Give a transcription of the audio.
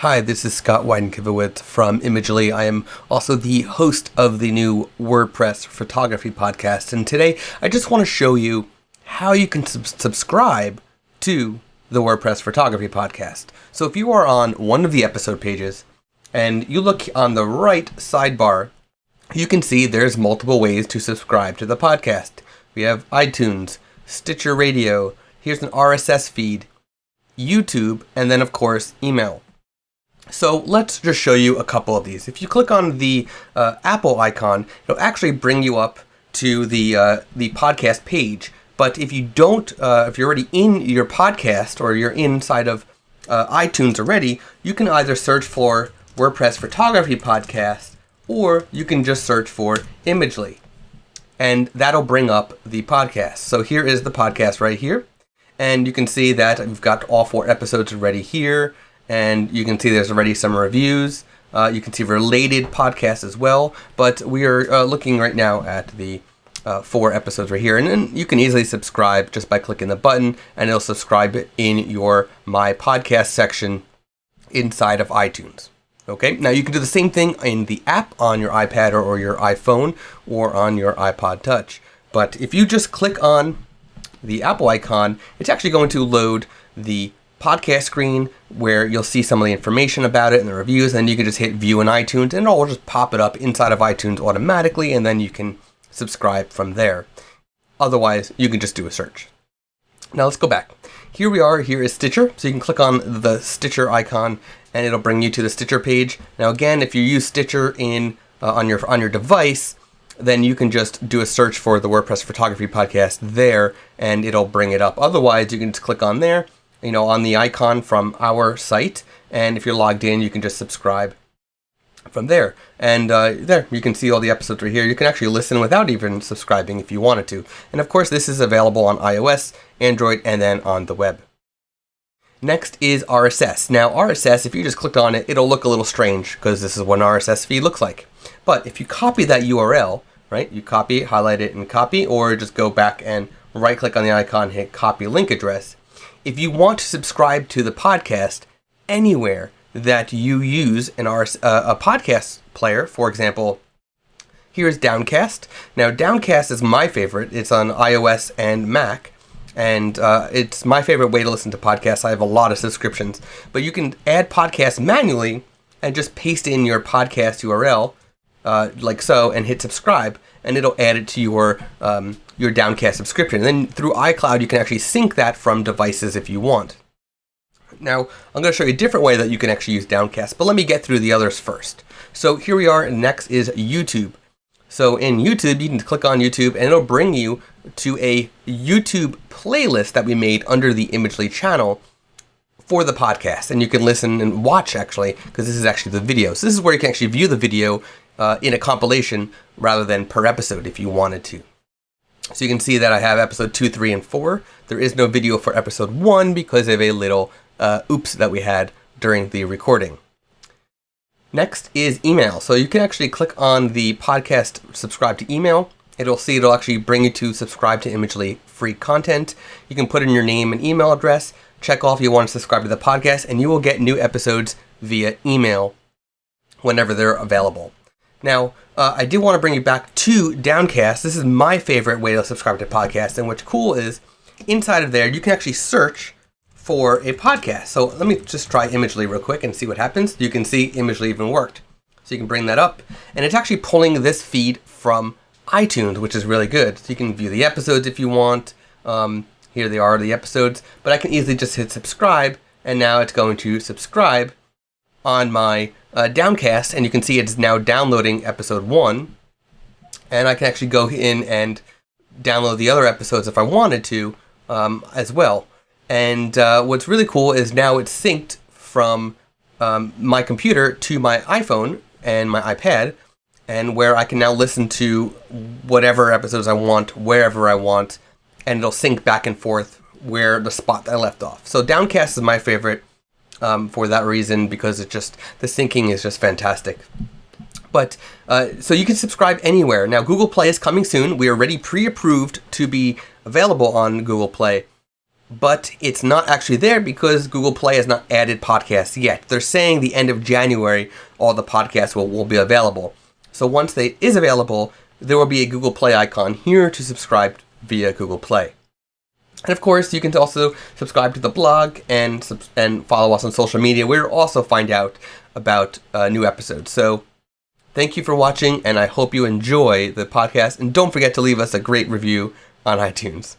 Hi, this is Scott Weidenkivowitz from Imagely. I am also the host of the new WordPress photography podcast, and today I just want to show you how you can subscribe to the WordPress photography podcast. So if you are on one of the episode pages and you look on the right sidebar, you can see there's multiple ways to subscribe to the podcast. We have iTunes, Stitcher Radio, here's an RSS feed, YouTube, and then of course email. So let's just show you a couple of these. If you click on the Apple icon, it'll actually bring you up to the podcast page. But if you don't, if you're already in your podcast or you're inside of iTunes already, you can either search for WordPress Photography Podcast or you can just search for Imagely, and that'll bring up the podcast. So here is the podcast right here, and you can see that we've got all 4 episodes already here. And you can see there's already some reviews. You can see related podcasts as well. But we are looking right now at the 4 episodes right here. And then you can easily subscribe just by clicking the button. And it'll subscribe in your My Podcast section inside of iTunes. Okay, now you can do the same thing in the app on your iPad or your iPhone or on your iPod Touch. But if you just click on the Apple icon, it's actually going to load the podcast screen where you'll see some of the information about it and the reviews, and you can just hit view in iTunes and it'll just pop it up inside of iTunes automatically, and then you can subscribe from there. Otherwise, you can just do a search. Now let's go back. Here we are. Here is Stitcher. So you can click on the Stitcher icon and it'll bring you to the Stitcher page. Now again, if you use Stitcher on your device, then you can just do a search for the WordPress Photography Podcast there and it'll bring it up. Otherwise, you can just click on there, on the icon from our site, and if you're logged in, you can just subscribe from there. And there, you can see all the episodes right here. You can actually listen without even subscribing if you wanted to. And of course, this is available on iOS, Android, and then on the web. Next is RSS. Now, RSS, if you just clicked on it, it'll look a little strange because this is what an RSS feed looks like. But if you copy that URL, right, you copy, highlight it and copy, or just go back and right-click on the icon, hit copy link address. If you want to subscribe to the podcast anywhere that you use a podcast player, for example, here's Downcast. Now, Downcast is my favorite. It's on iOS and Mac, and it's my favorite way to listen to podcasts. I have a lot of subscriptions, but you can add podcasts manually and just paste in your podcast URL like so and hit subscribe, and it'll add it to your Downcast subscription. And then through iCloud, you can actually sync that from devices if you want. Now, I'm going to show you a different way that you can actually use Downcast, but let me get through the others first. So here we are, and next is YouTube. So in YouTube, you can click on YouTube, and it'll bring you to a YouTube playlist that we made under the Imagely channel for the podcast. And you can listen and watch, actually, because this is actually the video. So this is where you can actually view the video in a compilation rather than per episode if you wanted to. So you can see that I have episode 2, 3, and 4. There is no video for episode 1 because of a little oops that we had during the recording. Next is email. So you can actually click on the podcast subscribe to email. It'll actually bring you to subscribe to Imagely free content. You can put in your name and email address, check off you want to subscribe to the podcast, and you will get new episodes via email whenever they're available. Now, I did want to bring you back to Downcast. This is my favorite way to subscribe to podcasts, and what's cool is inside of there, you can actually search for a podcast. So let me just try Imagely real quick and see what happens. You can see Imagely even worked. So you can bring that up, and it's actually pulling this feed from iTunes, which is really good. So you can view the episodes if you want. Here they are, the episodes, but I can easily just hit subscribe, and now it's going to subscribe on my Downcast, and you can see it's now downloading episode 1, and I can actually go in and download the other episodes if I wanted to as well. And what's really cool is now it's synced from my computer to my iPhone and my iPad, and where I can now listen to whatever episodes I want, wherever I want, and it'll sync back and forth where the spot I left off. So Downcast is my favorite for that reason, because the syncing is just fantastic. But so you can subscribe anywhere. Now, Google Play is coming soon. We are already pre-approved to be available on Google Play. but it's not actually there because Google Play has not added podcasts yet. They're saying the end of January, all the podcasts will be available. So once it is available, there will be a Google Play icon here to subscribe via Google Play. And of course, you can also subscribe to the blog and follow us on social media, where you'll also find out about new episodes. So thank you for watching, and I hope you enjoy the podcast. And don't forget to leave us a great review on iTunes.